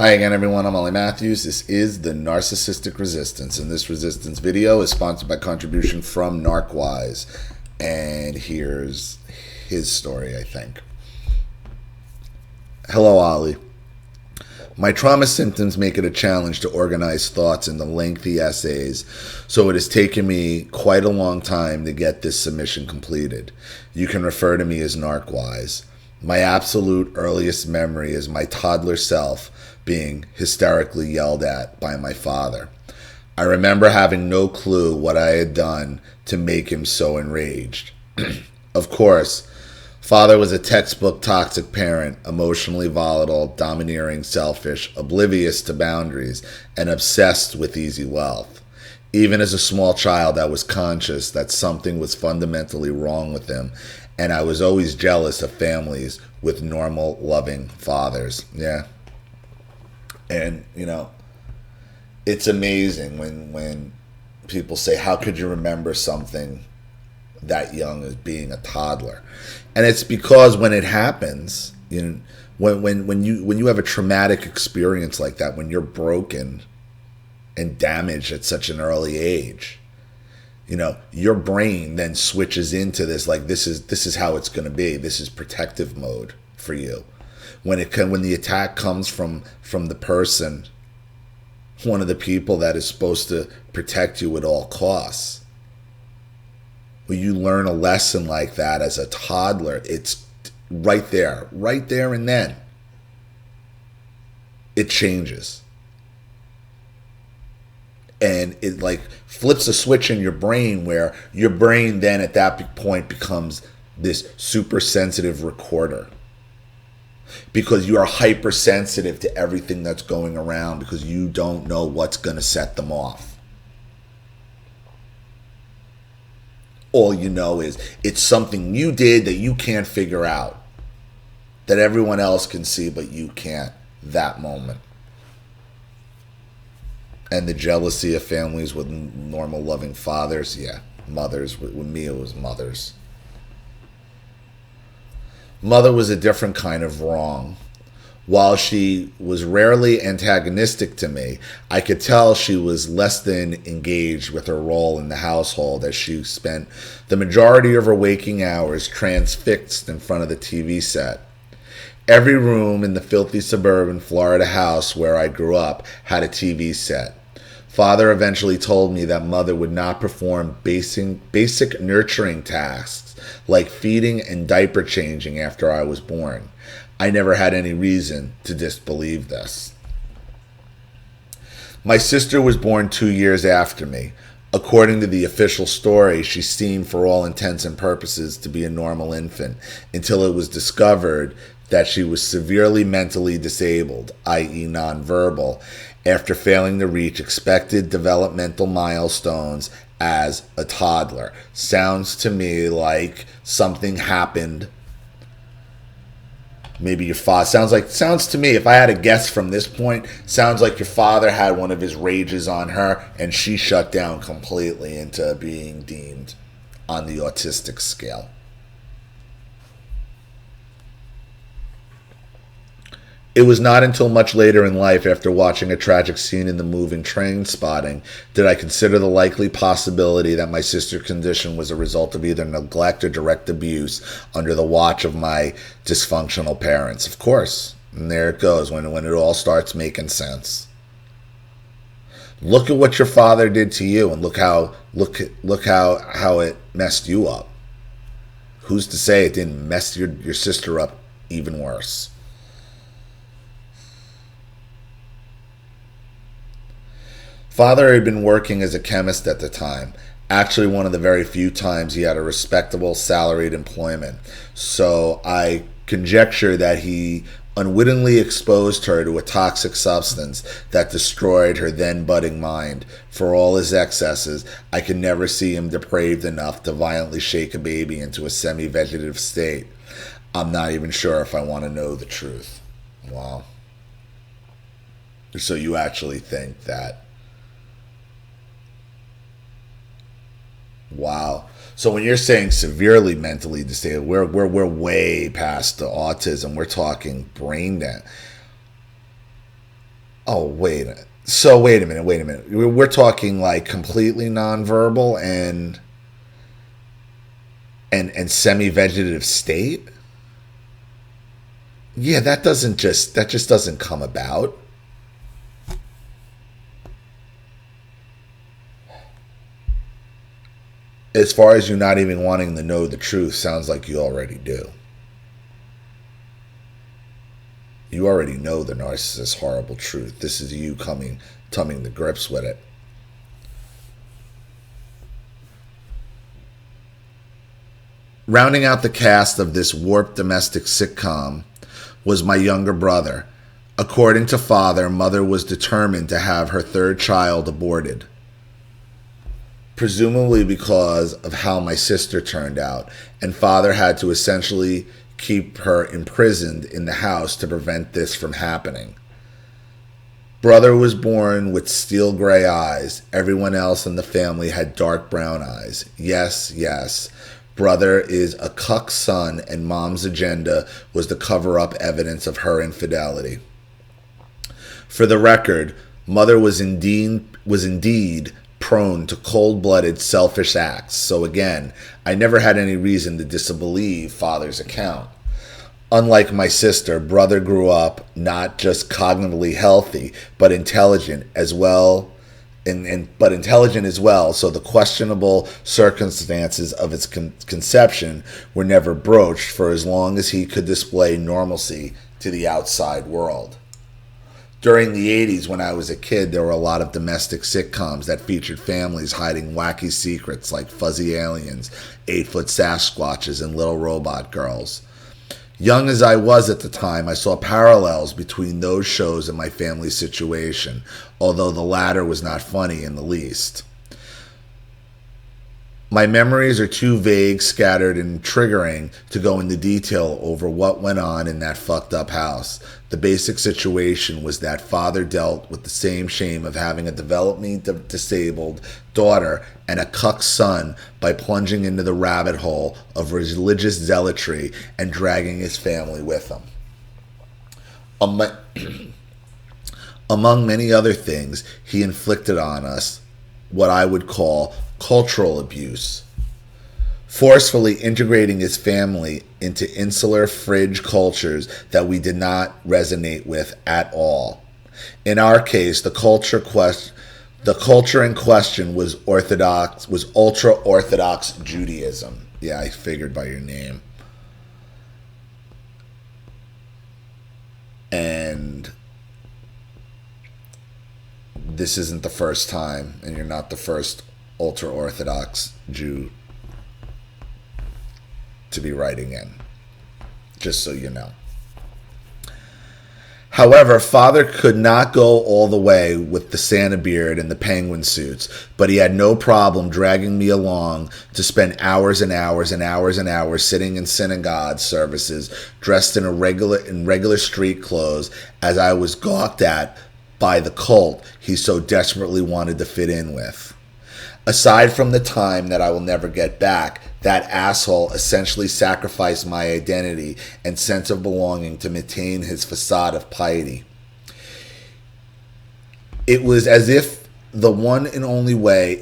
Hi again, everyone. I'm Ollie Matthews. This is the Narcissistic Resistance, and this resistance video is sponsored by contribution from Narc. And here's his story, I think. Hello, Ollie. My trauma symptoms make it a challenge to organize thoughts into lengthy essays, so it has taken me quite a long time to get this submission completed. You can refer to me as Narc. My absolute earliest memory is my toddler self being hysterically yelled at by my father. I remember having no clue what I had done to make him so enraged. Of course, father was a textbook toxic parent, emotionally volatile, domineering, selfish, oblivious to boundaries, and obsessed with easy wealth. Even as a small child, I was conscious that something was fundamentally wrong with him, and I was always jealous of families with normal, loving fathers. Yeah. And, you know, it's amazing when people say, how could you remember something that young as being a toddler? And it's because when it happens, you know, when you have a traumatic experience like that, when you're broken and damaged at such an early age, you know, your brain then switches into this, like, this is how it's going to be. This is protective mode for you. When the attack comes from the person, one of the people that is supposed to protect you at all costs, when you learn a lesson like that as a toddler, it's right there and then it changes. And it like flips a switch in your brain where your brain then at that point becomes this super sensitive recorder. Because you are hypersensitive to everything that's going around because you don't know what's going to set them off. All you know is it's something you did that you can't figure out, that everyone else can see but you can't that moment. And the jealousy of families with normal loving fathers, yeah, mothers. With me it was mothers. Mother was a different kind of wrong. While she was rarely antagonistic to me, I could tell she was less than engaged with her role in the household as she spent the majority of her waking hours transfixed in front of the TV set. Every room in the filthy suburban Florida house where I grew up had a TV set. Father eventually told me that mother would not perform basic nurturing tasks like feeding and diaper changing after I was born. I never had any reason to disbelieve this. My sister was born 2 years after me. According to the official story, she seemed for all intents and purposes to be a normal infant until it was discovered that she was severely mentally disabled, i.e. nonverbal, after failing to reach expected developmental milestones as a toddler. Sounds to me like something happened. Maybe your father, sounds to me, if I had a guess from this point, sounds like your father had one of his rages on her and she shut down completely into being deemed on the autistic scale. It was not until much later in life, after watching a tragic scene in the movie Trainspotting, did I consider the likely possibility that my sister's condition was a result of either neglect or direct abuse under the watch of my dysfunctional parents. Of course, and there it goes when it all starts making sense. Look at what your father did to you, and look how it messed you up. Who's to say it didn't mess your sister up even worse? Father had been working as a chemist at the time, actually one of the very few times he had a respectable salaried employment. So I conjecture that he unwittingly exposed her to a toxic substance that destroyed her then budding mind. For all his excesses, I could never see him depraved enough to violently shake a baby into a semi-vegetative state. I'm not even sure if I want to know the truth. Wow. So you actually think that? Wow. So when you're saying severely mentally disabled, we're way past the autism. We're talking brain damage. Oh, wait. So wait a minute. We're talking like completely nonverbal and semi-vegetative state. Yeah, that just doesn't come about. As far as you not even wanting to know the truth, sounds like you already do. You already know the narcissist's horrible truth. This is you coming to grips with it. Rounding out the cast of this warped domestic sitcom was my younger brother. According to father, mother was determined to have her third child aborted. Presumably because of how my sister turned out, and father had to essentially keep her imprisoned in the house to prevent this from happening. Brother was born with steel gray eyes. Everyone else in the family had dark brown eyes. Yes, yes. Brother is a cuck son, and mom's agenda was to cover up evidence of her infidelity. For the record, mother was indeed prone to cold-blooded, selfish acts. So again, I never had any reason to disbelieve father's account. Unlike my sister, brother grew up not just cognitively healthy, but intelligent as well. But intelligent as well, so the questionable circumstances of its conception were never broached for as long as he could display normalcy to the outside world. During the 80s, when I was a kid, there were a lot of domestic sitcoms that featured families hiding wacky secrets like fuzzy aliens, 8-foot Sasquatches, and little robot girls. Young as I was at the time, I saw parallels between those shows and my family's situation, although the latter was not funny in the least. My memories are too vague, scattered, and triggering to go into detail over what went on in that fucked up house. The basic situation was that father dealt with the same shame of having a developmentally disabled daughter and a cuck son by plunging into the rabbit hole of religious zealotry and dragging his family with him. Among many other things, he inflicted on us what I would call cultural abuse, forcefully integrating his family into insular fringe cultures that we did not resonate with at all. In our case, the culture in question was ultra-Orthodox Judaism. Yeah, I figured by your name. And this isn't the first time, and you're not the first ultra-Orthodox Jew to be writing in, just so you know. However, father could not go all the way with the Santa beard and the penguin suits, but he had no problem dragging me along to spend hours and hours and hours and hours sitting in synagogue services, dressed in regular street clothes, as I was gawked at by the cult he so desperately wanted to fit in with. Aside from the time that I will never get back, that asshole essentially sacrificed my identity and sense of belonging to maintain his facade of piety. It was as if the one and only way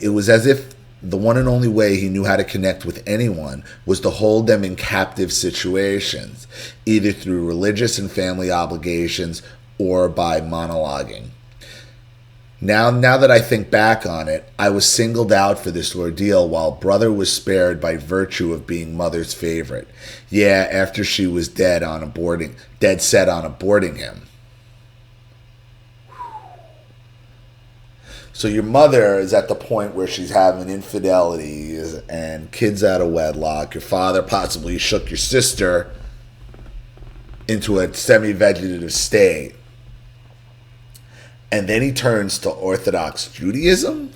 he knew how to connect with anyone was to hold them in captive situations, either through religious and family obligations or by monologuing. Now that I think back on it, I was singled out for this ordeal while brother was spared by virtue of being mother's favorite. Yeah, after she was dead set on aborting him. So your mother is at the point where she's having infidelities and kids out of wedlock. Your father possibly shook your sister into a semi-vegetative state. And then he turns to Orthodox Judaism?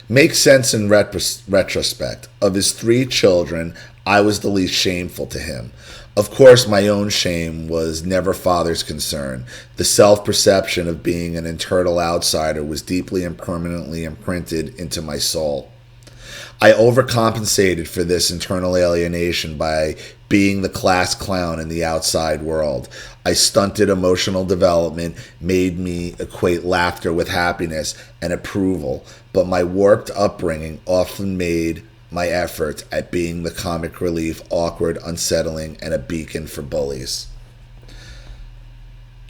Makes sense in retrospect. Of his 3 children, I was the least shameful to him. Of course, my own shame was never father's concern. The self-perception of being an internal outsider was deeply and permanently imprinted into my soul. I overcompensated for this internal alienation by being the class clown in the outside world. I stunted emotional development, made me equate laughter with happiness and approval, but my warped upbringing often made my efforts at being the comic relief awkward, unsettling, and a beacon for bullies.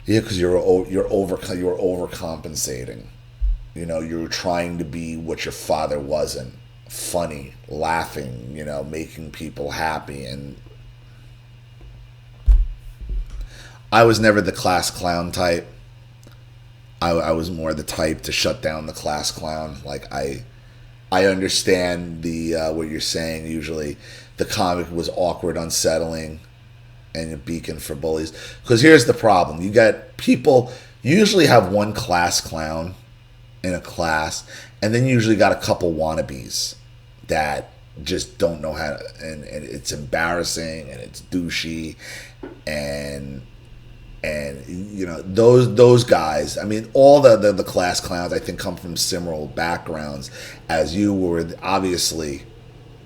Yeah, because you're overcompensating. You know, you're trying to be what your father wasn't. Funny, laughing, you know, making people happy. And I was never the class clown type. I was more the type to shut down the class clown. Like, I understand the what you're saying. Usually the comic was awkward, unsettling, and a beacon for bullies. Because here's the problem. You got people, you usually have one class clown in a class, and then you usually got a couple wannabes that just don't know how to, and it's embarrassing and it's douchey, and you know, those guys, I mean, all the class clowns I think come from similar backgrounds as you were. Obviously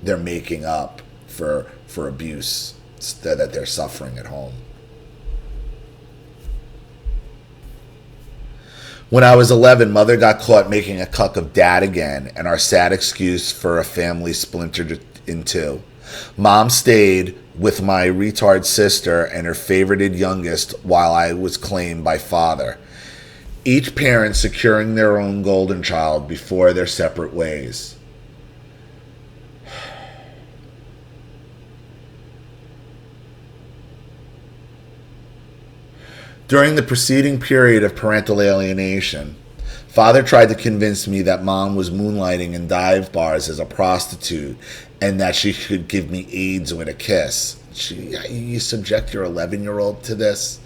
they're making up for abuse that they're suffering at home. When I was 11, Mother got caught making a cuck of Dad again, and our sad excuse for a family splintered in two. Mom stayed with my retard sister and her favorited youngest while I was claimed by Father, each parent securing their own golden child before their separate ways. During the preceding period of parental alienation, Father tried to convince me that Mom was moonlighting in dive bars as a prostitute and that she could give me AIDS with a kiss. You subject your 11-year-old to this?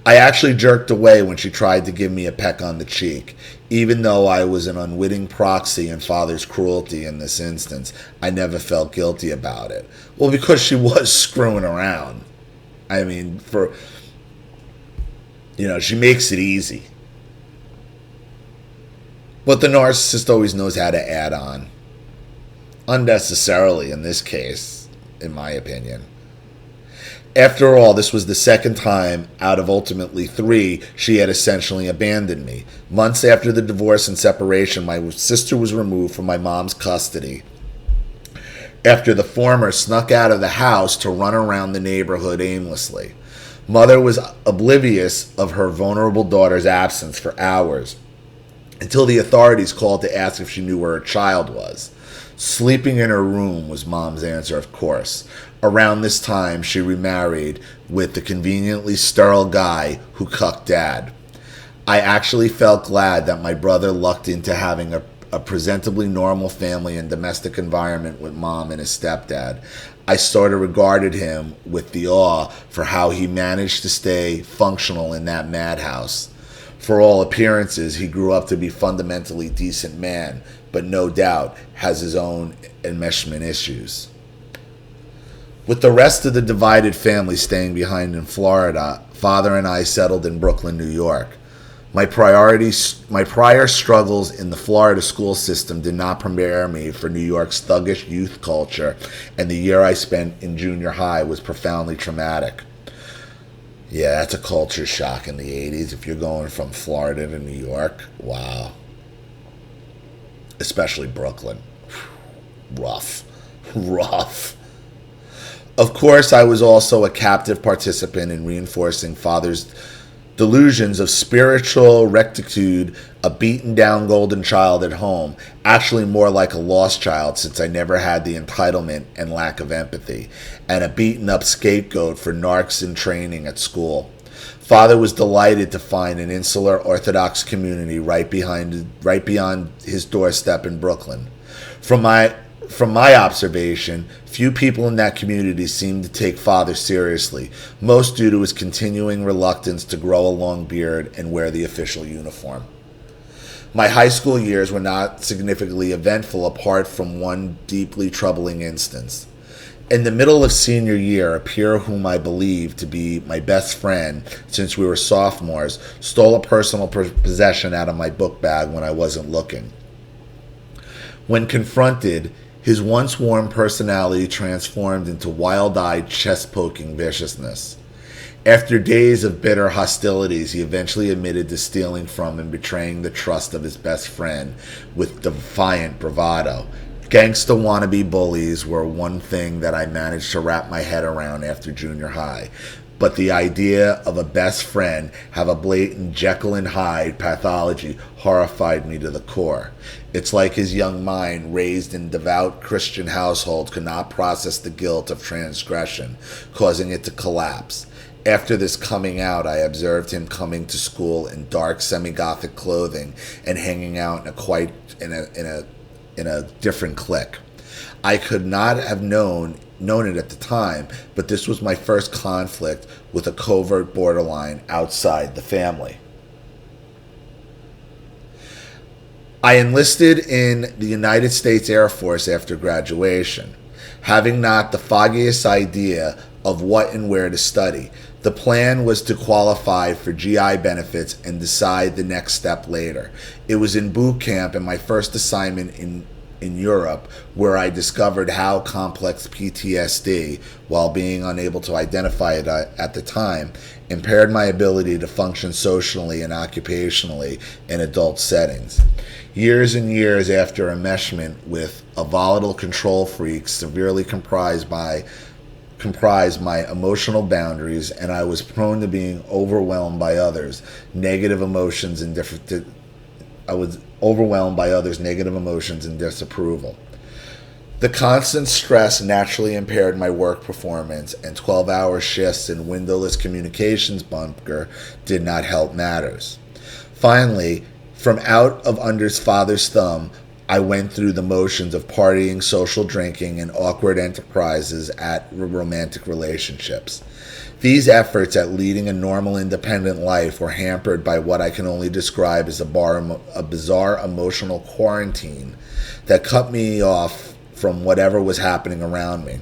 I actually jerked away when she tried to give me a peck on the cheek. Even though I was an unwitting proxy in Father's cruelty in this instance, I never felt guilty about it. Well, because she was screwing around. I mean, she makes it easy. But the narcissist always knows how to add on. Unnecessarily in this case, in my opinion. After all, this was the second time out of ultimately 3 she had essentially abandoned me. Months after the divorce and separation, my sister was removed from my mom's custody after the former snuck out of the house to run around the neighborhood aimlessly. Mother was oblivious of her vulnerable daughter's absence for hours, until the authorities called to ask if she knew where her child was. Sleeping in her room was Mom's answer, of course. Around this time, she remarried with the conveniently sterile guy who cucked Dad. I actually felt glad that my brother lucked into having a presentably normal family and domestic environment with Mom and his stepdad. I sort of regarded him with the awe for how he managed to stay functional in that madhouse. For all appearances, he grew up to be a fundamentally decent man, but no doubt has his own enmeshment issues. With the rest of the divided family staying behind in Florida, Father and I settled in Brooklyn, New York. My prior struggles in the Florida school system did not prepare me for New York's thuggish youth culture, and the year I spent in junior high was profoundly traumatic. Yeah, that's a culture shock in the 80s if you're going from Florida to New York. Wow. Especially Brooklyn. Rough. Of course, I was also a captive participant in reinforcing Father's delusions of spiritual rectitude, a beaten down golden child at home, actually more like a lost child since I never had the entitlement and lack of empathy, and a beaten up scapegoat for narcs in training at school. Father was delighted to find an insular Orthodox community right beyond his doorstep in Brooklyn. From my observation, few people in that community seemed to take Father seriously, most due to his continuing reluctance to grow a long beard and wear the official uniform. My high school years were not significantly eventful apart from one deeply troubling instance. In the middle of senior year, a peer whom I believed to be my best friend since we were sophomores stole a personal possession out of my book bag when I wasn't looking. When confronted, His once warm personality transformed into wild-eyed, chest-poking viciousness. After days of bitter hostilities, he eventually admitted to stealing from and betraying the trust of his best friend with defiant bravado. Gangsta wannabe bullies were one thing that I managed to wrap my head around after junior high. But the idea of a best friend have a blatant Jekyll and Hyde pathology horrified me to the core. It's like his young mind, raised in devout Christian household, could not process the guilt of transgression, causing it to collapse. After this coming out, I observed him coming to school in dark semi-gothic clothing and hanging out in a different clique. I could not have known it at the time, but this was my first conflict with a covert borderline outside the family. I enlisted in the United States Air Force after graduation, having not the foggiest idea of what and where to study. The plan was to qualify for GI benefits and decide the next step later. It was in boot camp and my first assignment in Europe where I discovered how complex PTSD, while being unable to identify it at the time, impaired my ability to function socially and occupationally in adult settings. Years and years after enmeshment with a volatile control freak severely compromised my emotional boundaries, and I was prone to being overwhelmed by others' negative emotions and disapproval. The constant stress naturally impaired my work performance, and 12-hour shifts in windowless communications bunker did not help matters. Finally, from out of under father's thumb, I went through the motions of partying, social drinking, and awkward enterprises at romantic relationships. These efforts at leading a normal, independent life were hampered by what I can only describe as a bizarre emotional quarantine that cut me off from whatever was happening around me.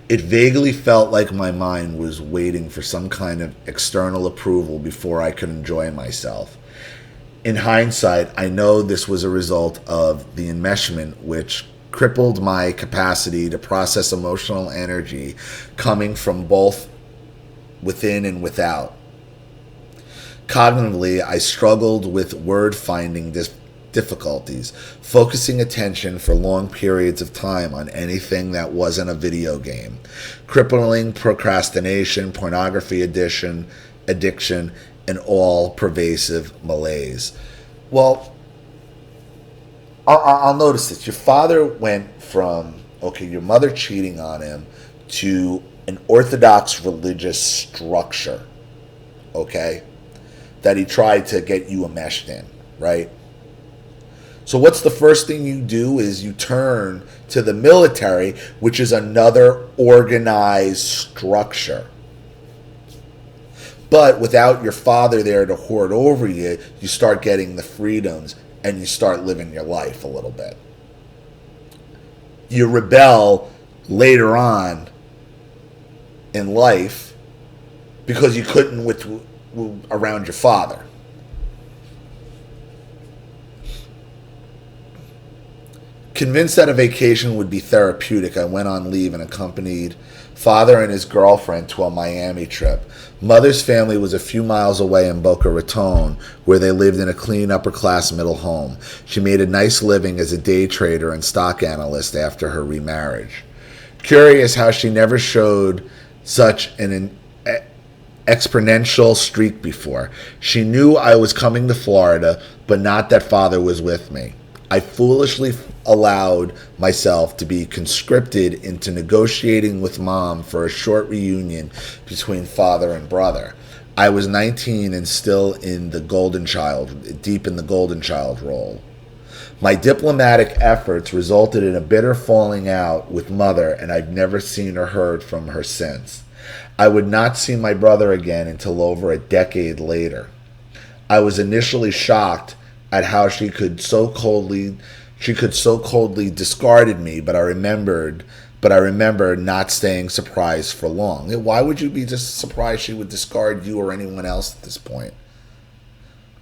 It vaguely felt like my mind was waiting for some kind of external approval before I could enjoy myself. In hindsight, I know this was a result of the enmeshment, which crippled my capacity to process emotional energy coming from both within and without. Cognitively, I struggled with word-finding difficulties, focusing attention for long periods of time on anything that wasn't a video game, crippling procrastination, pornography addiction, and all-pervasive malaise. Well, I'll notice this. Your father went from, your mother cheating on him to an orthodox religious structure, that he tried to get you enmeshed in, right? So what's the first thing you do is you turn to the military, which is another organized structure. But without your father there to hoard over you, you start getting the freedoms and you start living your life a little bit. You rebel later on in life because you couldn't around your father. Convinced that a vacation would be therapeutic, I went on leave and accompanied father and his girlfriend to a Miami trip. Mother's family was a few miles away in Boca Raton, where they lived in a clean upper-class middle home. She made a nice living as a day trader and stock analyst after her remarriage. Curious how she never showed such an exponential streak before. She knew I was coming to Florida, but not that father was with me. I foolishly allowed myself to be conscripted into negotiating with mom for a short reunion between father and brother. I was 19 and still in the golden child, deep in the golden child role. My diplomatic efforts resulted in a bitter falling out with mother, and I've never seen or heard from her since. I would not see my brother again until over a decade later. I was initially shocked at how she could so coldly discarded me, but I remember not staying surprised for long. Why would you be just surprised she would discard you or anyone else at this point?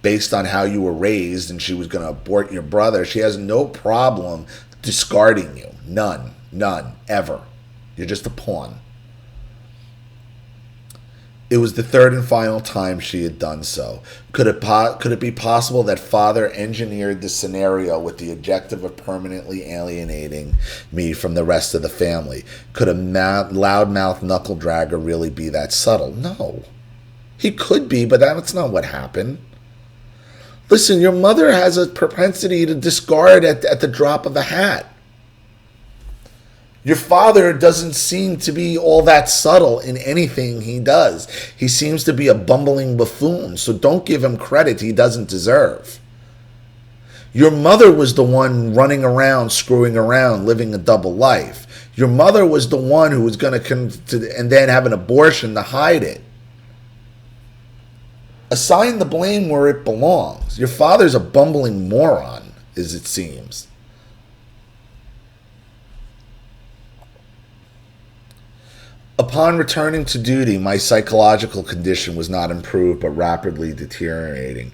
Based on how you were raised and she was going to abort your brother, she has no problem discarding you. None, ever. You're just a pawn. It was the third and final time she had done so. Could it be possible that father engineered the scenario with the objective of permanently alienating me from the rest of the family? Could a loudmouth knuckle dragger really be that subtle? No. He could be, but that's not what happened. Listen, your mother has a propensity to discard at the drop of a hat. Your father doesn't seem to be all that subtle in anything he does. He seems to be a bumbling buffoon, so don't give him credit he doesn't deserve. Your mother was the one running around, screwing around, living a double life. Your mother was the one who was going to and then have an abortion to hide it. Assign the blame where it belongs. Your father's a bumbling moron, as it seems. Upon returning to duty, my psychological condition was not improved but rapidly deteriorating.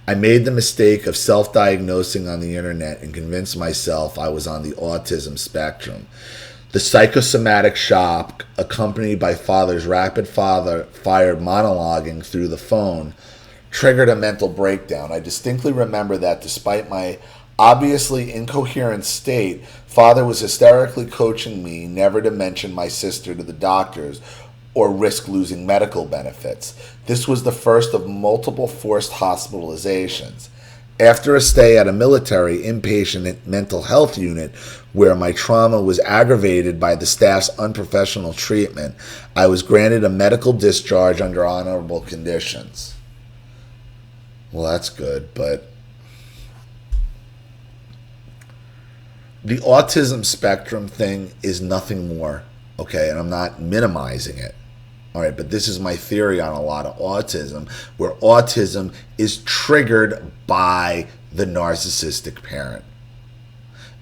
I made the mistake of self-diagnosing on the internet and convinced myself I was on the autism spectrum. The psychosomatic shock, accompanied by father's rapid-fire monologuing through the phone, triggered a mental breakdown. I distinctly remember that despite my obviously incoherent state, father was hysterically coaching me never to mention my sister to the doctors or risk losing medical benefits. This was the first of multiple forced hospitalizations. After a stay at a military inpatient mental health unit where my trauma was aggravated by the staff's unprofessional treatment, I was granted a medical discharge under honorable conditions. Well, that's good, but the autism spectrum thing is nothing more, okay? And I'm not minimizing it, all right? But this is my theory on a lot of autism, where autism is triggered by the narcissistic parent.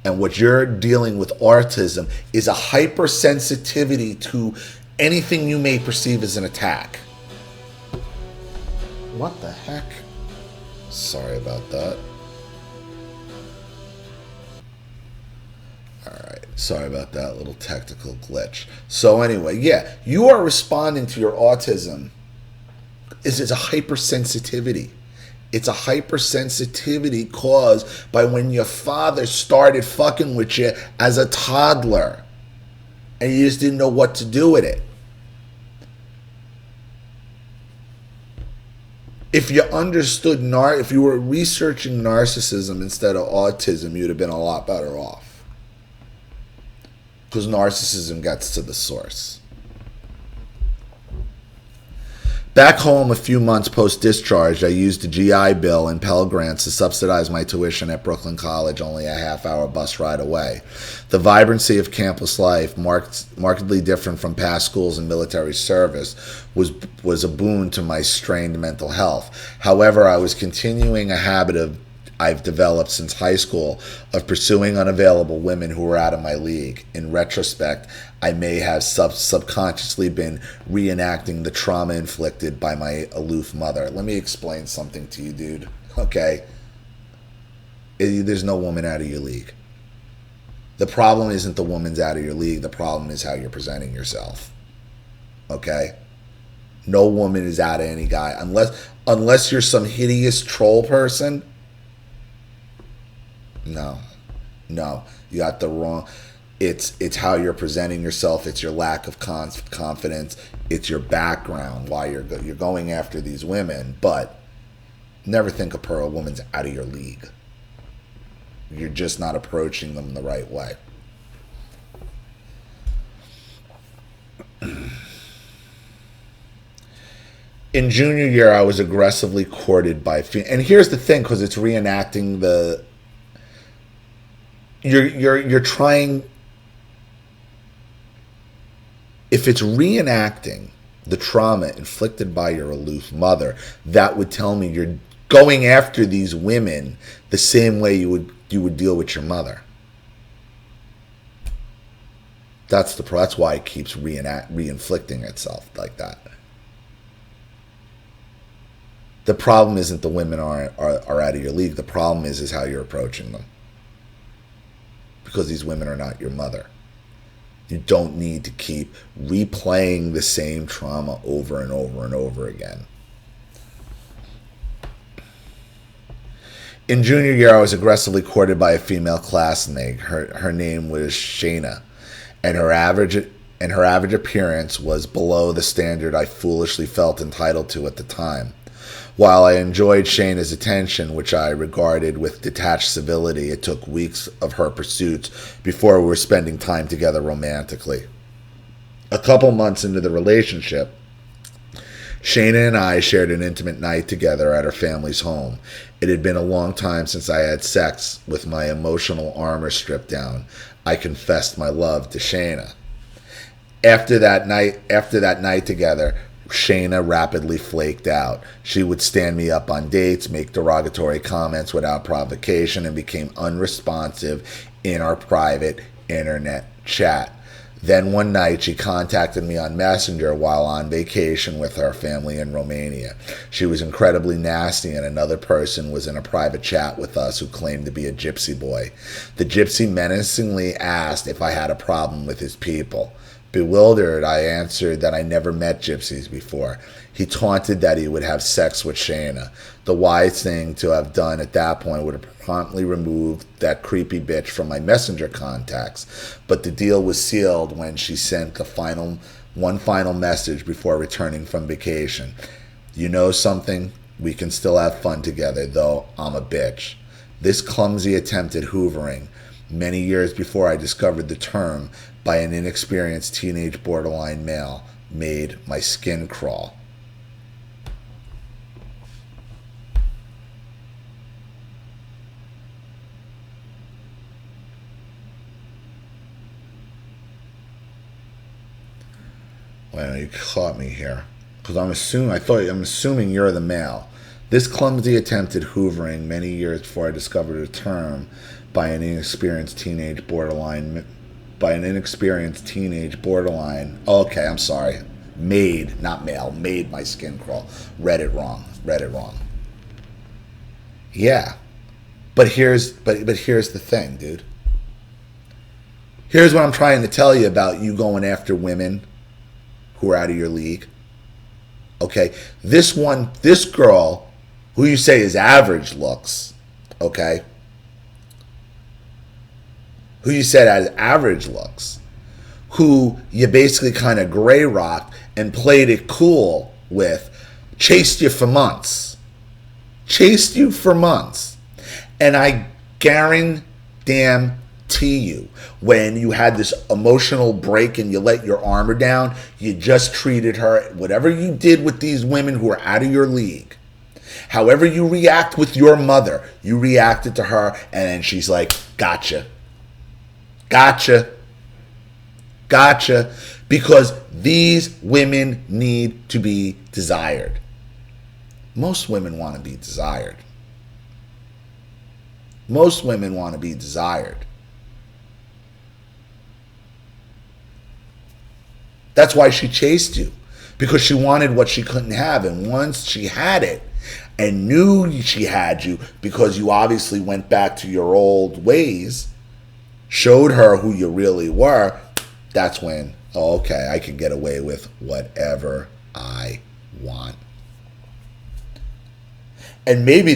And what you're dealing with autism is a hypersensitivity to anything you may perceive as an attack. What the heck? Sorry about that. Alright, sorry about that little technical glitch. So anyway, yeah, you are responding to your autism. It's a hypersensitivity. It's a hypersensitivity caused by when your father started fucking with you as a toddler and you just didn't know what to do with it. If you understood if you were researching narcissism instead of autism, you'd have been a lot better off. Because narcissism gets to the source. Back home, a few months post-discharge, I used a GI Bill and Pell Grants to subsidize my tuition at Brooklyn College, only a half-hour bus ride away. The vibrancy of campus life, markedly different from past schools and military service, was a boon to my strained mental health. However, I was continuing a habit I've developed since high school of pursuing unavailable women who were out of my league. In retrospect, I may have subconsciously been reenacting the trauma inflicted by my aloof mother. Let me explain something to you, dude. Okay? There's no woman out of your league. The problem isn't the woman's out of your league. The problem is how you're presenting yourself. Okay? No woman is out of any guy. Unless you're some hideous troll person. No, you got the wrong. It's how you're presenting yourself. It's your lack of confidence. It's your background. Why you're going after these women, but never think a woman's out of your league. You're just not approaching them the right way. In junior year, I was aggressively courted by, and here's the thing, because it's reenacting the. You're trying. If it's reenacting the trauma inflicted by your aloof mother, that would tell me you're going after these women the same way you would deal with your mother. That's why it keeps reinflicting itself like that. The problem isn't the women are out of your league. The problem is how you're approaching them. because these women are not your mother. You don't need to keep replaying the same trauma over and over and over again. In junior year, I was aggressively courted by a female classmate. Her name was Shayna, and her average appearance was below the standard I foolishly felt entitled to at the time. While I enjoyed Shayna's attention, which I regarded with detached civility, it took weeks of her pursuits before we were spending time together romantically. A couple months into the relationship, Shayna and I shared an intimate night together at her family's home. It had been a long time since I had sex. With my emotional armor stripped down, I confessed my love to Shayna. After that night together, Shayna rapidly flaked out. She would stand me up on dates, make derogatory comments without provocation, and became unresponsive in our private internet chat. Then one night, she contacted me on Messenger while on vacation with her family in Romania. She was incredibly nasty, and another person was in a private chat with us who claimed to be a gypsy boy. The gypsy menacingly asked if I had a problem with his people. Bewildered, I answered that I never met gypsies before. He taunted that he would have sex with Shayna. The wise thing to have done at that point would have promptly removed that creepy bitch from my Messenger contacts. But the deal was sealed when she sent one final message before returning from vacation. You know something? We can still have fun together, though I'm a bitch. This clumsy attempt at hoovering, many years before I discovered the term, by an inexperienced teenage borderline male, made my skin crawl. Well, you caught me here, because I'm assuming you're the male. This clumsy attempt at hoovering, many years before I discovered the term, by an inexperienced teenage borderline. Okay, I'm sorry. Not male. Made my skin crawl. Read it wrong. Yeah, but here's the thing, dude. Here's what I'm trying to tell you about you going after women who are out of your league. Okay, this girl, who you say is average looks, okay, who you said has average looks, who you basically kind of gray rocked and played it cool with, chased you for months. And I guarantee you, when you had this emotional break and you let your armor down, you just treated her, whatever you did with these women who are out of your league, however you react with your mother, you reacted to her, and then she's like, gotcha. Because these women need to be desired. Most women want to be desired. That's why she chased you, because she wanted what she couldn't have. And once she had it and knew she had you, because you obviously went back to your old ways, showed her who you really were, that's when, oh, okay, I can get away with whatever I want. And maybe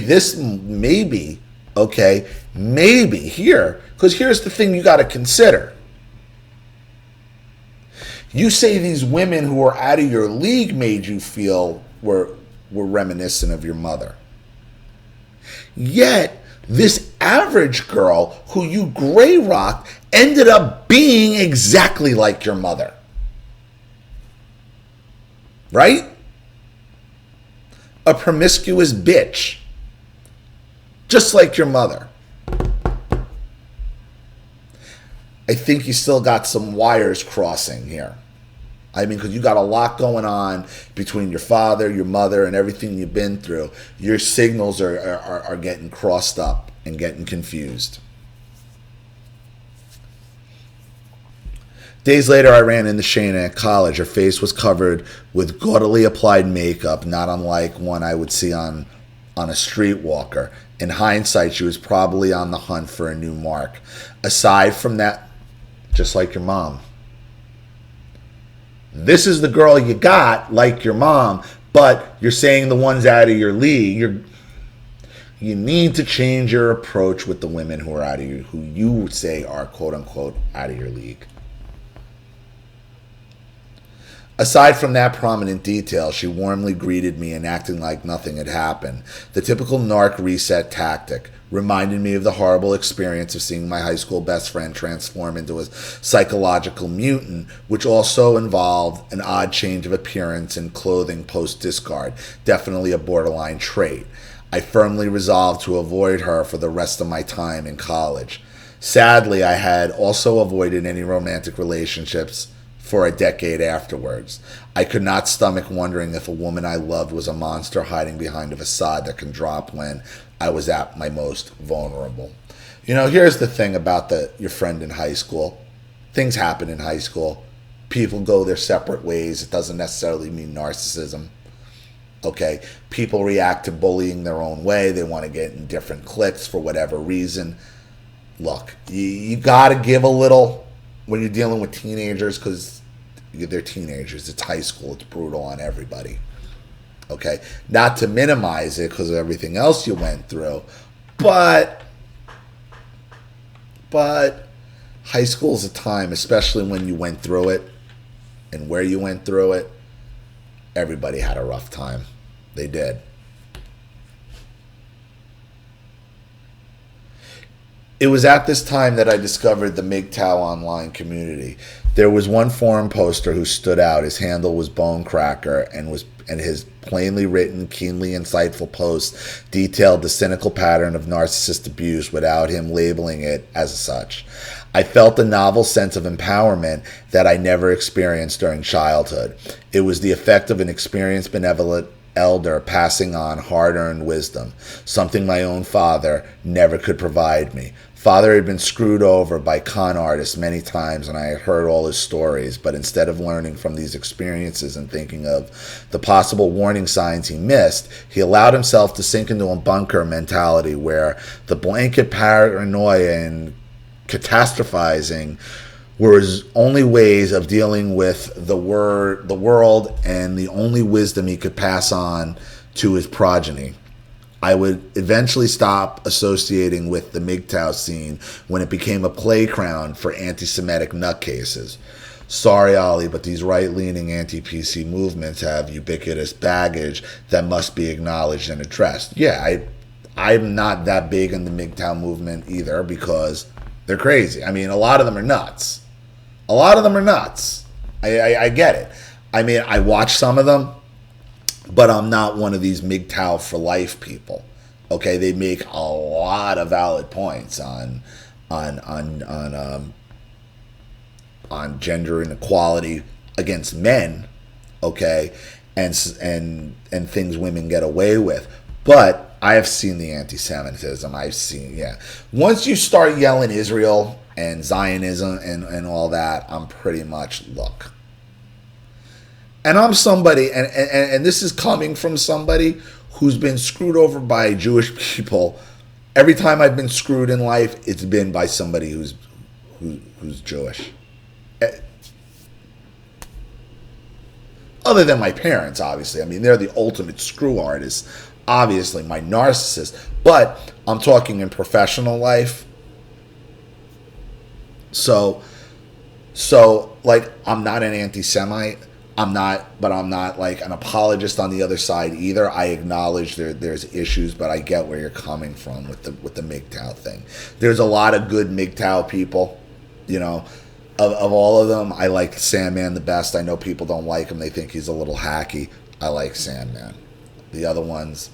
here, because here's the thing you got to consider. You say these women who are out of your league made you feel were reminiscent of your mother. Yet, this average girl who you gray rocked ended up being exactly like your mother. Right? A promiscuous bitch. Just like your mother. I think you still got some wires crossing here. I mean, because you got a lot going on between your father, your mother, and everything you've been through. Your signals are getting crossed up and getting confused. Days later, I ran into Shayna at college. Her face was covered with gaudily applied makeup, not unlike one I would see on on a streetwalker. In hindsight, she was probably on the hunt for a new mark. Aside from that, just like your mom. This is the girl you got, like your mom, but you're saying the one's out of your league. You need to change your approach with the women who are out of who you say are quote unquote out of your league. Aside from that prominent detail, she warmly greeted me and acting like nothing had happened. The typical narc reset tactic. Reminded me of the horrible experience of seeing my high school best friend transform into a psychological mutant, which also involved an odd change of appearance and clothing post-discard. Definitely a borderline trait. I firmly resolved to avoid her for the rest of my time in college. Sadly, I had also avoided any romantic relationships for a decade afterwards. I could not stomach wondering if a woman I loved was a monster hiding behind a facade that can drop when I was at my most vulnerable. You know, here's the thing about your friend in high school. Things happen in high school. People go their separate ways. It doesn't necessarily mean narcissism. Okay? People react to bullying their own way. They want to get in different cliques for whatever reason. Look, you got to give a little when you're dealing with teenagers, because they're teenagers. It's high school. It's brutal on everybody. Okay? Not to minimize it because of everything else you went through, but high school's a time, especially when you went through it and where you went through it, everybody had a rough time. They did. It was at this time that I discovered the MGTOW online community. There was one forum poster who stood out. His handle was Bonecracker, and his plainly written, keenly insightful posts detailed the cynical pattern of narcissist abuse without him labeling it as such. I felt a novel sense of empowerment that I never experienced during childhood. It was the effect of an experienced, benevolent elder passing on hard-earned wisdom, something my own father never could provide me. Father had been screwed over by con artists many times, and I had heard all his stories, but instead of learning from these experiences and thinking of the possible warning signs he missed, he allowed himself to sink into a bunker mentality where the blanket paranoia and catastrophizing were his only ways of dealing with the world and the only wisdom he could pass on to his progeny. I would eventually stop associating with the MGTOW scene when it became a playground for anti-Semitic nutcases. Sorry, Ollie, but these right-leaning anti-PC movements have ubiquitous baggage that must be acknowledged and addressed. Yeah, I'm not that big in the MGTOW movement either because they're crazy. I mean, a lot of them are nuts. I get it. I mean, I watch some of them, but I'm not one of these MGTOW for life people. Okay, they make a lot of valid points on gender inequality against men. Okay, and things women get away with, but I have seen the anti-Semitism. Once you start yelling Israel and Zionism and all that, I'm pretty much, look. And I'm somebody, and this is coming from somebody who's been screwed over by Jewish people. Every time I've been screwed in life, it's been by somebody who's Jewish. Other than my parents, obviously. I mean, they're the ultimate screw artists. Obviously, my narcissist. But I'm talking in professional life. So like, I'm not an anti-Semite. I'm not like an apologist on the other side either. I acknowledge there's issues, but I get where you're coming from with the MGTOW thing. There's a lot of good MGTOW people, you know. Of all of them, I like Sandman the best. I know people don't like him. They think he's a little hacky. I like Sandman. The other ones,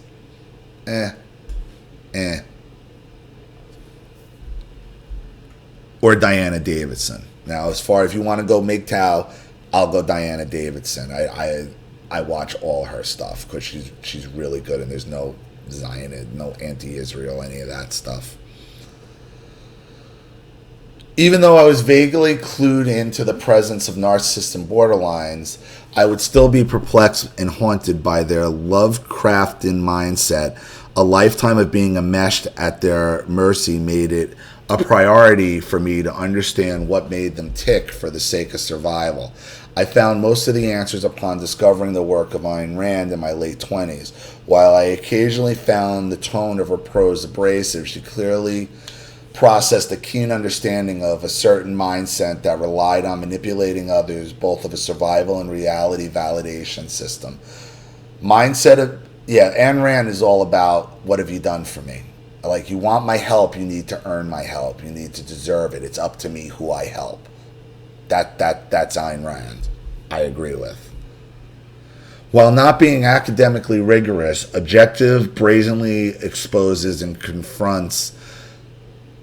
Or Diana Davidson. Now, as far as you want to go MGTOW, I'll go Diana Davidson. I watch all her stuff because she's really good, and there's no Zionist, no anti-Israel, any of that stuff. Even though I was vaguely clued into the presence of narcissists and borderlines, I would still be perplexed and haunted by their Lovecraftian mindset A lifetime of being enmeshed at their mercy made it a priority for me to understand what made them tick for the sake of survival. I found most of the answers upon discovering the work of Ayn Rand in my late 20s. While I occasionally found the tone of her prose abrasive, she clearly processed a keen understanding of a certain mindset that relied on manipulating others, both of a survival and reality validation system. Ayn Rand is all about, what have you done for me? Like, you want my help, you need to earn my help. You need to deserve it. It's up to me who I help. That's Ayn Rand. I agree with. While not being academically rigorous, Objective brazenly exposes and confronts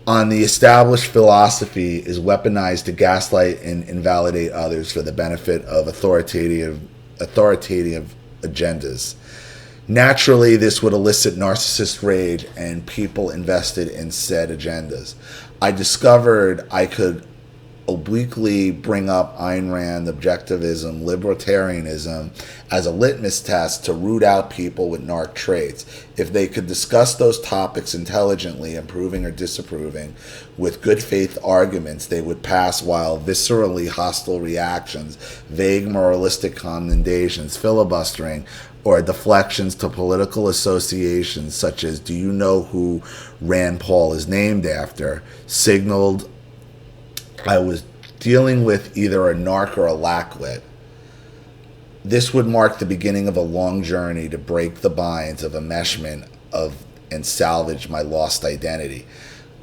on the established philosophy is weaponized to gaslight and invalidate others for the benefit of authoritative agendas. Naturally, this would elicit narcissist rage and people invested in said agendas. I discovered I could obliquely bring up Ayn Rand, objectivism, libertarianism as a litmus test to root out people with narc traits. If they could discuss those topics intelligently, approving or disapproving, with good faith arguments, they would pass, while viscerally hostile reactions, vague moralistic commendations, filibustering, or deflections to political associations such as, do you know who Rand Paul is named after, signaled I was dealing with either a narc or a lackwit. This would mark the beginning of a long journey to break the binds of enmeshment and salvage my lost identity.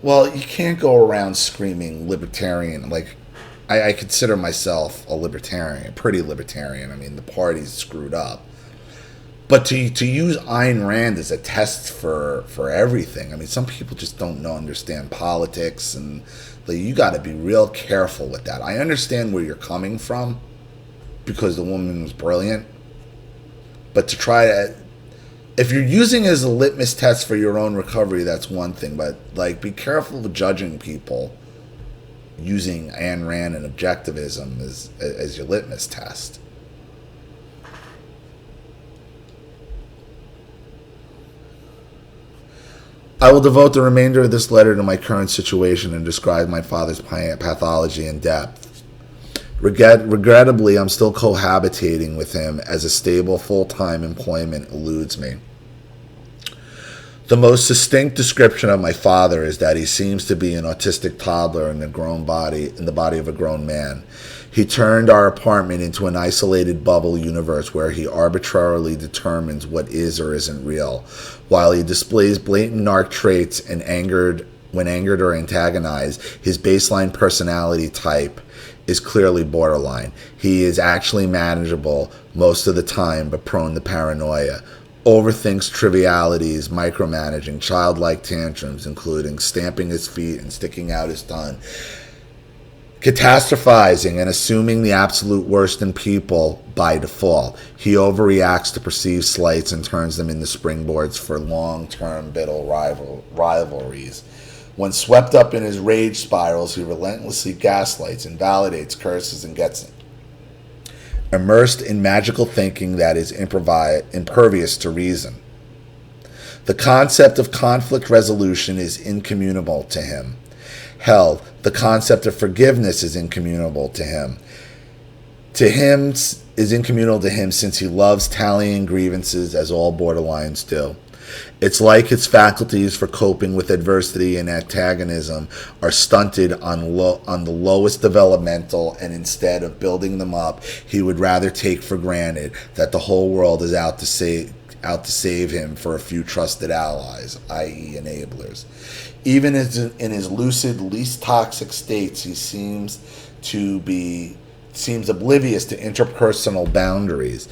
Well, you can't go around screaming libertarian. Like, I consider myself a libertarian, pretty libertarian. I mean, the party's screwed up. But to use Ayn Rand as a test for everything, I mean, some people just don't understand politics, and you got to be real careful with that. I understand where you're coming from because the woman was brilliant, but to try to, if you're using it as a litmus test for your own recovery, that's one thing. But like, be careful of judging people using Ayn Rand and objectivism as your litmus test. I will devote the remainder of this letter to my current situation and describe my father's pathology in depth. Regrettably, I'm still cohabitating with him as a stable full-time employment eludes me. The most succinct description of my father is that he seems to be an autistic toddler in the body of a grown man. He turned our apartment into an isolated bubble universe where he arbitrarily determines what is or isn't real. While he displays blatant narc traits and when angered or antagonized, his baseline personality type is clearly borderline. He is actually manageable most of the time, but prone to paranoia. Overthinks trivialities, micromanaging, childlike tantrums, including stamping his feet and sticking out his tongue. Catastrophizing and assuming the absolute worst in people by default. He overreacts to perceived slights and turns them into springboards for long-term bitter rivalries. When swept up in his rage spirals, he relentlessly gaslights, invalidates, curses, and gets immersed in magical thinking that is impervious to reason. The concept of conflict resolution is incommunicable to him. Hell, the concept of forgiveness is incommunicable to him. Is incommunicable to him since he loves tallying grievances as all borderlines do. It's like his faculties for coping with adversity and antagonism are stunted on the lowest developmental, and instead of building them up, he would rather take for granted that the whole world is out to save him for a few trusted allies, i.e. enablers. Even in his lucid, least toxic states, he seems oblivious to interpersonal boundaries.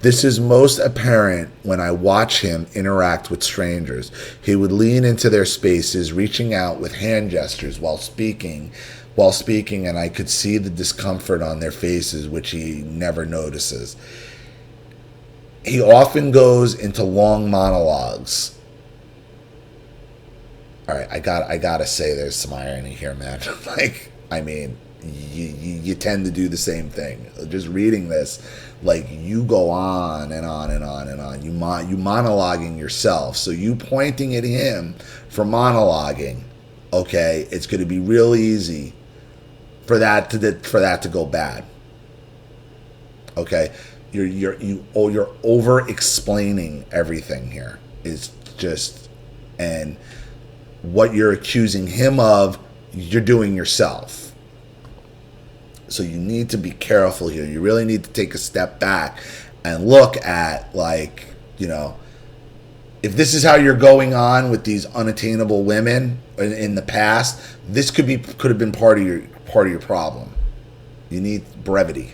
This is most apparent when I watch him interact with strangers. He would lean into their spaces, reaching out with hand gestures while speaking, and I could see the discomfort on their faces, which he never notices. He often goes into long monologues. All right, I gotta say, there's some irony here, man. you tend to do the same thing. Just reading this, like, you go on and on and on and on. You monologuing yourself. So you pointing at him for monologuing, okay, it's going to be real easy for that to go bad. Okay, you're over explaining everything here. It's just, and what you're accusing him of, you're doing yourself. So you need to be careful here. You really need to take a step back and look at, like, if this is how you're going on with these unattainable women in the past, this could have been part of your problem. You need brevity.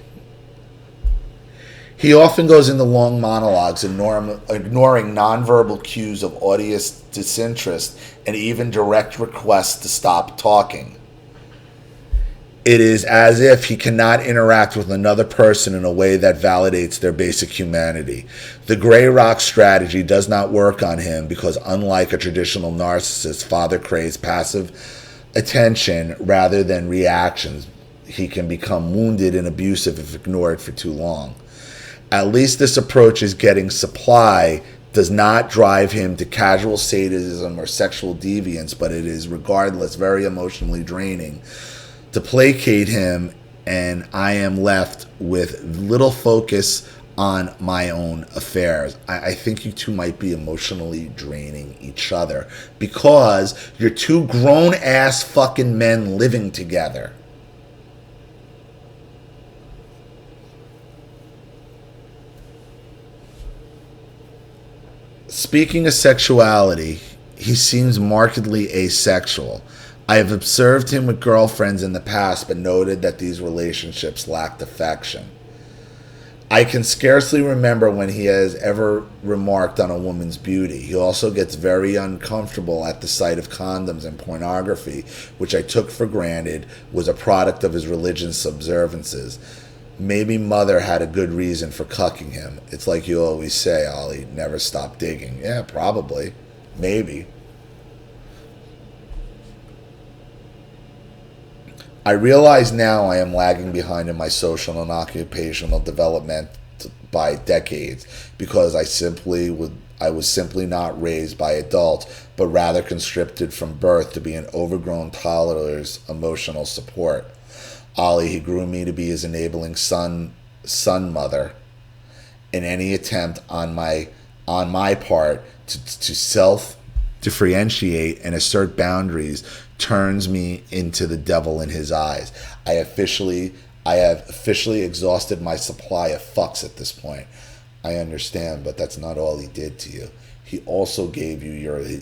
He often goes into long monologues, ignoring nonverbal cues of audience disinterest and even direct requests to stop talking. It is as if he cannot interact with another person in a way that validates their basic humanity. The gray rock strategy does not work on him because, unlike a traditional narcissist, father craves passive attention rather than reactions. He can become wounded and abusive if ignored for too long. At least this approach is getting supply does not drive him to casual sadism or sexual deviance, but it is, regardless, very emotionally draining to placate him, and I am left with little focus on my own affairs. I think you two might be emotionally draining each other because you're two grown-ass fucking men living together. Speaking of sexuality, he seems markedly asexual. I have observed him with girlfriends in the past, but noted that these relationships lacked affection. I can scarcely remember when he has ever remarked on a woman's beauty. He also gets very uncomfortable at the sight of condoms and pornography, which I took for granted was a product of his religion's observances. Maybe mother had a good reason for cucking him. It's like you always say, Ollie, never stop digging. Yeah, probably. Maybe. I realize now I am lagging behind in my social and occupational development by decades because I was simply not raised by adults, but rather conscripted from birth to be an overgrown toddler's emotional support. Ollie, he grew me to be his enabling son mother. In any attempt on my part to self-differentiate and assert boundaries turns me into the devil in his eyes. I have officially exhausted my supply of fucks at this point. I understand, but that's not all he did to you. He also gave you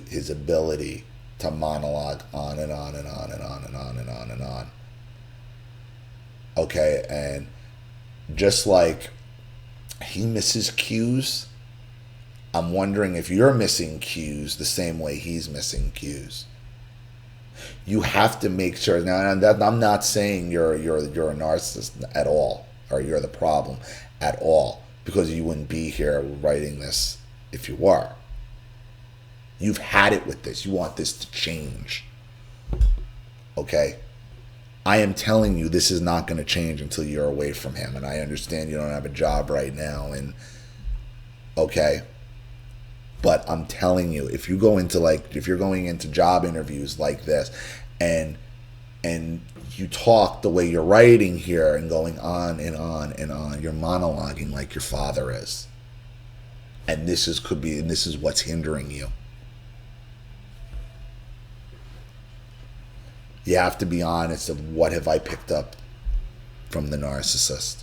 his ability to monologue on and on and on and on and on and on and on. Okay, and just like he misses cues, I'm wondering if you're missing cues the same way he's missing cues. You have to make sure. Now, I'm not saying you're a narcissist at all, or you're the problem at all, because you wouldn't be here writing this if you were. You've had it with this. You want this to change. Okay? I am telling you this is not going to change until you're away from him. And I understand you don't have a job right now. And okay? But I'm telling you, if you're going into job interviews like this and you talk the way you're writing here and going on and on and on, you're monologuing like your father is. And this is what's hindering you. You have to be honest of what have I picked up from the narcissist?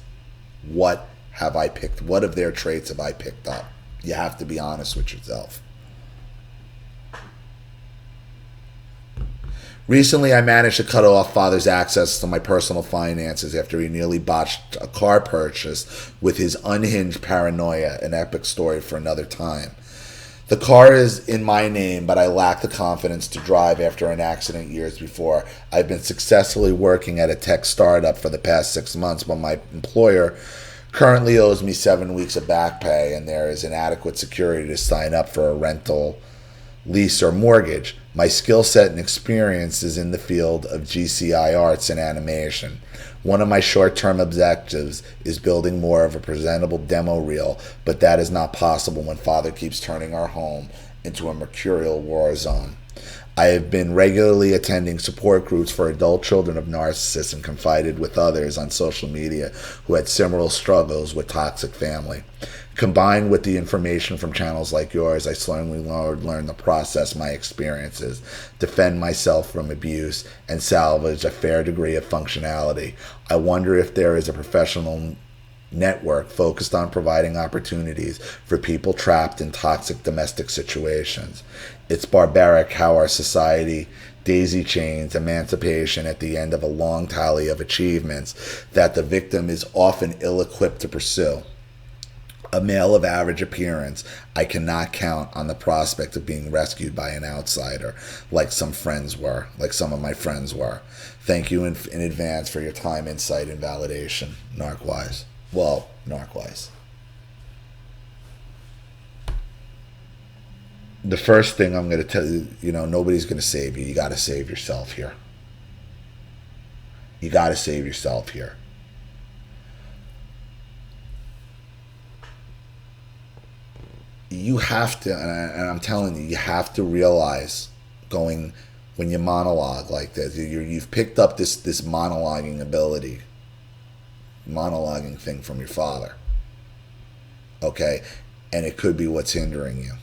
What of their traits have I picked up? You have to be honest with yourself. Recently, I managed to cut off father's access to my personal finances after he nearly botched a car purchase with his unhinged paranoia, an epic story for another time. The car is in my name, but I lack the confidence to drive after an accident years before. I've been successfully working at a tech startup for the past 6 months, but my employer currently owes me 7 weeks of back pay, and there is inadequate security to sign up for a rental, lease, or mortgage. My skill set and experience is in the field of GCI arts and animation. One of my short-term objectives is building more of a presentable demo reel, but that is not possible when Father keeps turning our home into a mercurial war zone. I have been regularly attending support groups for adult children of narcissists and confided with others on social media who had similar struggles with toxic family. Combined with the information from channels like yours, I slowly learned to process my experiences, defend myself from abuse, and salvage a fair degree of functionality. I wonder if there is a professional network focused on providing opportunities for people trapped in toxic domestic situations. It's barbaric how our society daisy chains emancipation at the end of a long tally of achievements that the victim is often ill-equipped to pursue. A male of average appearance, I cannot count on the prospect of being rescued by an outsider like some of my friends were. Thank you in advance for your time, insight, and validation. Narc-wise. Well, Narc-wise. The first thing I'm going to tell you, nobody's going to save you. You got to save yourself here. You got to save yourself here. You have to, and I'm telling you, you have to realize when you monologue like this, you've picked up this monologuing ability, monologuing thing from your father. Okay? And it could be what's hindering you.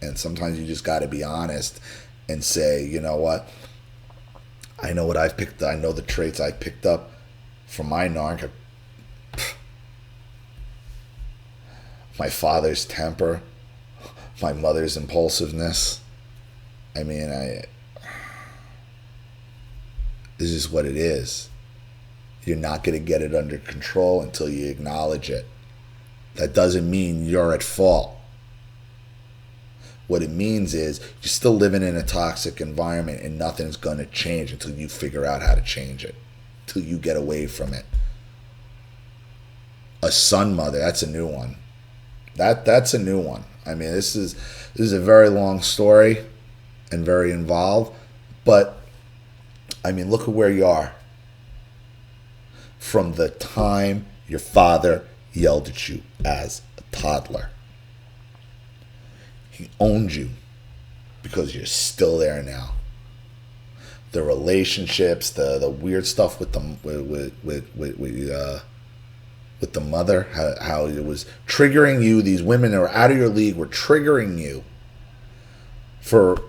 And sometimes you just got to be honest and say, you know what? I know what I've picked up. I know the traits I picked up from my narc. My father's temper, my mother's impulsiveness. I mean, this is what it is. You're not going to get it under control until you acknowledge it. That doesn't mean you're at fault. What it means is you're still living in a toxic environment and nothing's going to change until you figure out how to change it, until you get away from it. A son mother, that's a new one. That's a new one. I mean, this is a very long story and very involved, but I mean, look at where you are. From the time your father yelled at you as a toddler. He owned you because you're still there now. The relationships, the weird stuff with the mother, how it was triggering you. These women that were out of your league were triggering you for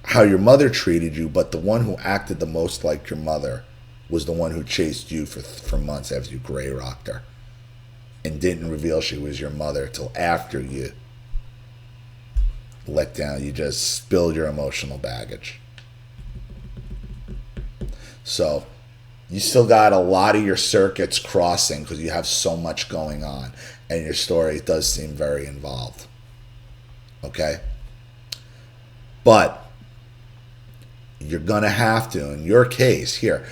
how your mother treated you, but the one who acted the most like your mother was the one who chased you for months as you gray rocked her and didn't reveal she was your mother till after you let down. You just spilled your emotional baggage. So you still got a lot of your circuits crossing because you have so much going on, and your story does seem very involved. Okay? But you're going to have to, in your case here,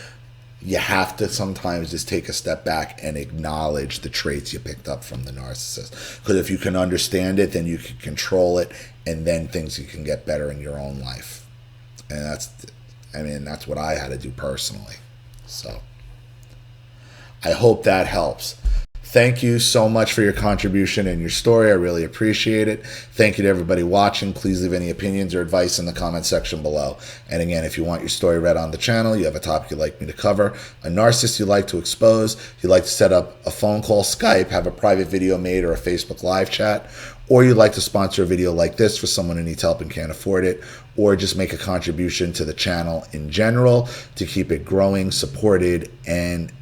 you have to sometimes just take a step back and acknowledge the traits you picked up from the narcissist. Because if you can understand it, then you can control it, and then things you can get better in your own life. And that's what I had to do personally. So I hope that helps. Thank you so much for your contribution and your story. I really appreciate it. Thank you to everybody watching. Please leave any opinions or advice in the comment section below. And again, if you want your story read on the channel, you have a topic you'd like me to cover, a narcissist you'd like to expose, you'd like to set up a phone call, Skype, have a private video made, or a Facebook live chat, or you'd like to sponsor a video like this for someone who needs help and can't afford it, or just make a contribution to the channel in general to keep it growing, supported, and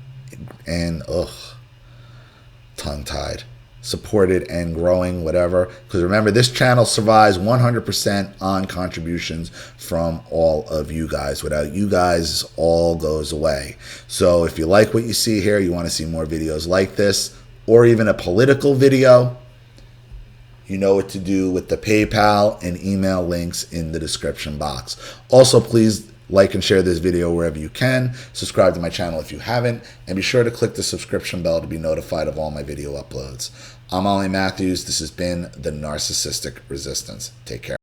tongue-tied, supported and growing, whatever. Because remember, this channel survives 100% on contributions from all of you guys. Without you guys, all goes away. So if you like what you see here, you want to see more videos like this, or even a political video, you know what to do with the PayPal and email links in the description box. Also, please like and share this video wherever you can. Subscribe to my channel if you haven't. And be sure to click the subscription bell to be notified of all my video uploads. I'm Ollie Matthews. This has been The Narcissistic Resistance. Take care.